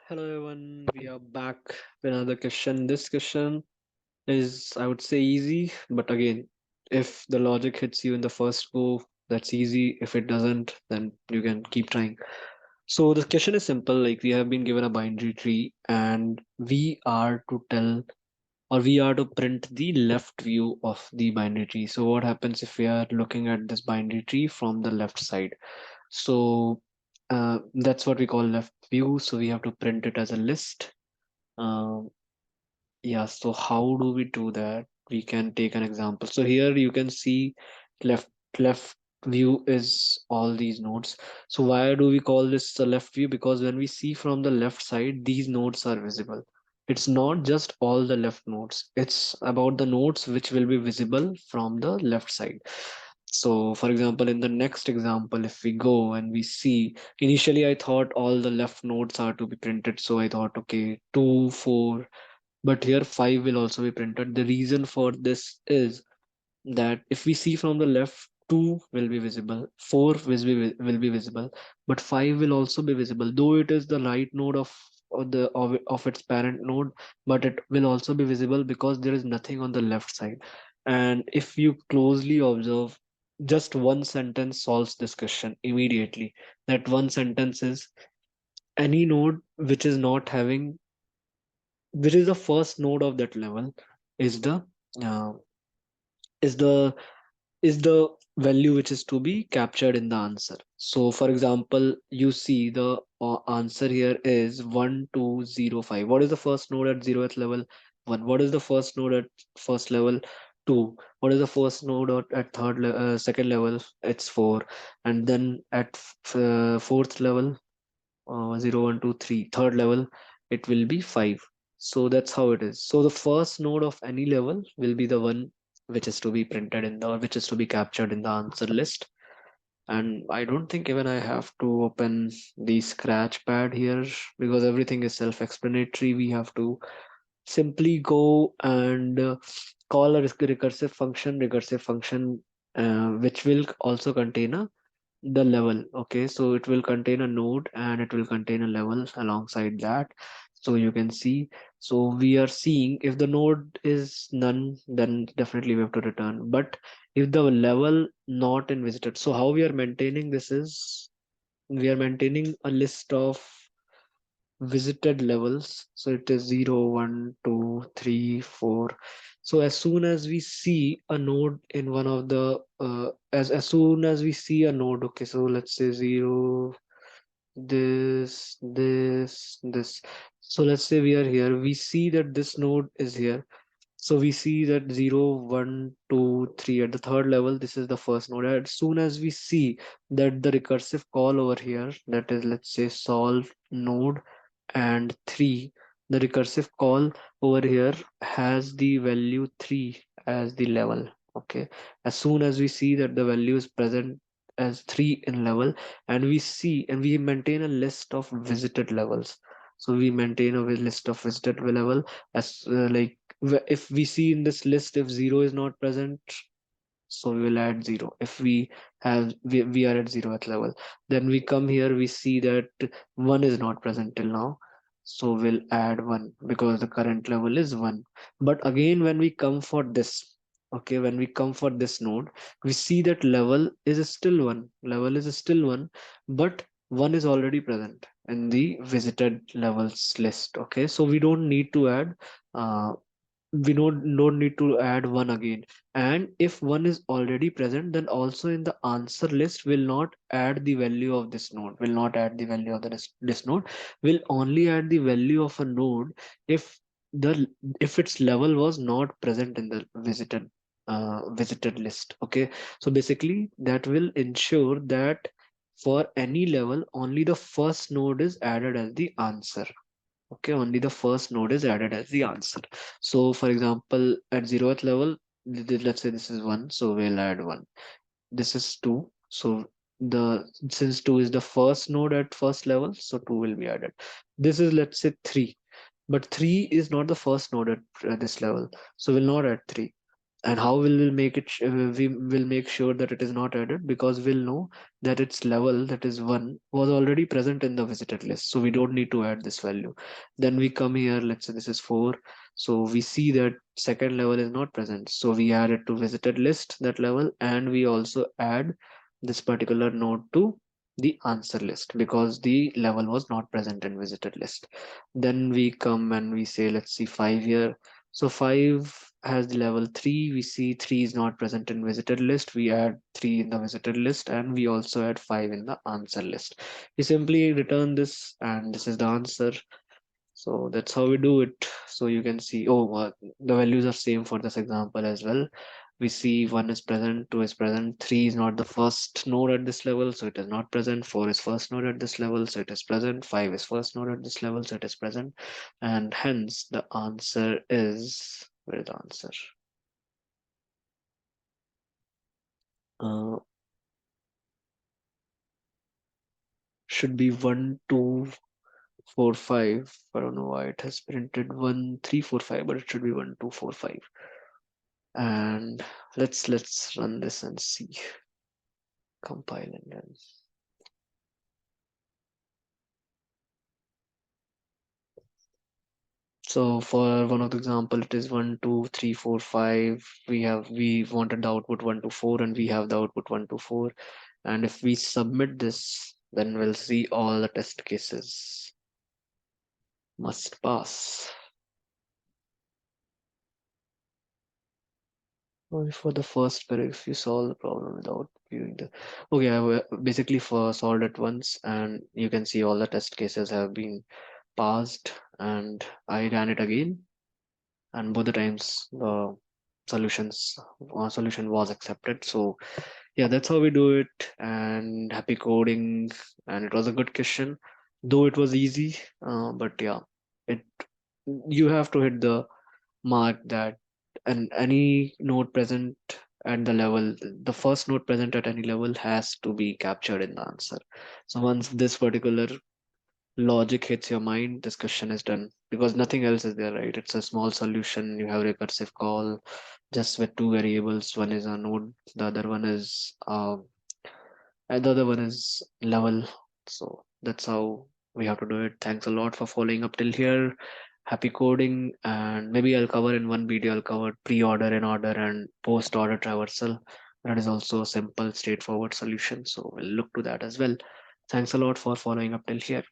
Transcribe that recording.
Hello everyone, we are back with another question. This question is, I would say, easy, but again, if the logic hits you in the first go, that's easy. If it doesn't, then you can keep trying. So the question is simple, like we have been given a binary tree and we are to tell or we are to print the left view of the binary tree. So what happens if we are looking at this binary tree from the left side? So that's what we call left view. So we have to print it as a list. Um, yeah, so how do we do that? We can take an example. So here you can see left left view is all these nodes. So why do we call this the left view? Because when we see from the left side, these nodes are visible. It's not just all the left nodes. It's about the nodes which will be visible from the left side. So for example, in the next example, if we go and we see, initially I thought all the left nodes are to be printed. So I thought, okay, 2, 4, but here 5 will also be printed. The reason for this is that if we see from the left, 2 will be visible, 4 will be visible, but 5 will also be visible, though it is the right node of its parent node, but it will also be visible because there is nothing on the left side. And if you closely observe, just one sentence solves this question immediately. That one sentence is, any node which is the first node of that level is uh, is the is the value which is to be captured in the answer. So for example, you see the answer here is 1205. What is the first node at 0th level? 1. What is the first node at first level? 2. What is the first node at second level? It's 4. And then at fourth level, 0, 1, 2, 3, third level, it will be 5. So that's how it is. So the first node of any level will be the one which is to be printed in the which is to be captured in the answer list. And I don't think even I have to open the scratch pad here because everything is self-explanatory. We have to simply go and call a recursive function which will also contain the level. Okay, so it will contain a node and it will contain a level alongside that. So you can see, so we are seeing if the node is none, then definitely we have to return. But if the level not in visited, so how we are maintaining this is we are maintaining a list of visited levels. So it is 0, 1, 2, 3, 4. So as soon as we see a node in one of the as soon as we see a node, okay, so let's say 0, this. So let's say we are here, we see that this node is here. So we see that 0, 1, 2, 3 at the third level. This is the first node. As soon as we see that the recursive call over here, that is, let's say, solve node and 3, the recursive call over here has the value 3 as the level. Okay. As soon as we see that the value is present as 3 in level, and we see and we maintain a list of visited levels. So we maintain a list of visited level as if we see in this list, if 0 is not present, so we will add 0. If we are at 0th level, then we come here, we see that 1 is not present till now, so we'll add 1 because the current level is 1. But again, when we come for this, okay, when we come for this node, we see that level is still 1, but 1 is already present in the visited levels list. Okay, so we don't need to add uh, don't need to add 1 again. And if 1 is already present, then also in the answer list will not add the value of this node, will not add the value of this node, will only add the value of a node if the if its level was not present in the visited list. Okay, so basically that will ensure that for any level only the first node is added as the answer. Okay, only the first node is added as the answer. So for example, at 0th level, let's say this is 1, so we'll add 1. This is 2, so the since 2 is the first node at first level, so 2 will be added. This is, let's say, 3, but 3 is not the first node at this level, so we'll not add 3. And how will we make it we will make sure that it is not added, because we'll know that its level, that is 1, was already present in the visited list, so we don't need to add this value. Then we come here, let's say this is 4, so we see that second level is not present, so we add it to visited list, that level, and we also add this particular node to the answer list because the level was not present in visited list. Then we come and we say, let's see 5 here. So 5 has the level 3. We see 3 is not present in visited list. We add 3 in the visited list, and we also add 5 in the answer list. We simply return this, and this is the answer. So that's how we do it. So you can see, oh, the values are same for this example as well. We see 1 is present, 2 is present, 3 is not the first node at this level, so it is not present. 4 is first node at this level, so it is present. 5 is first node at this level, so it is present. And hence the answer is, where is the answer? Uh, should be 1, 2, 4, 5. I don't know why it has printed 1, 3, 4, 5, but it should be 1, 2, 4, 5. And let's run this and see. Compile and run. So for one of the example, it is 1, 2, 3, 4, 5. We wanted the output 1 to 4, and we have the output 1 to 4. And if we submit this, then we'll see all the test cases must pass. Only for the first pair, if you solve the problem without viewing the. Okay, basically for solved it once, and you can see all the test cases have been passed, and I ran it again, and both the times the solution was accepted. So yeah, that's how we do it. And happy coding. And it was a good question, though it was easy. But yeah, it you have to hit the mark that, and any node present at the level, the first node present at any level has to be captured in the answer. So once this particular logic hits your mind, this question is done, because nothing else is there, right? It's a small solution. You have recursive call just with two variables. One is a node, the other one is and the other one is level. So that's how we have to do it. Thanks a lot for following up till here. Happy coding, and maybe I'll cover in one video. I'll cover pre-order and order and post-order traversal. That is also a simple, straightforward solution. So we'll look to that as well. Thanks a lot for following up till here.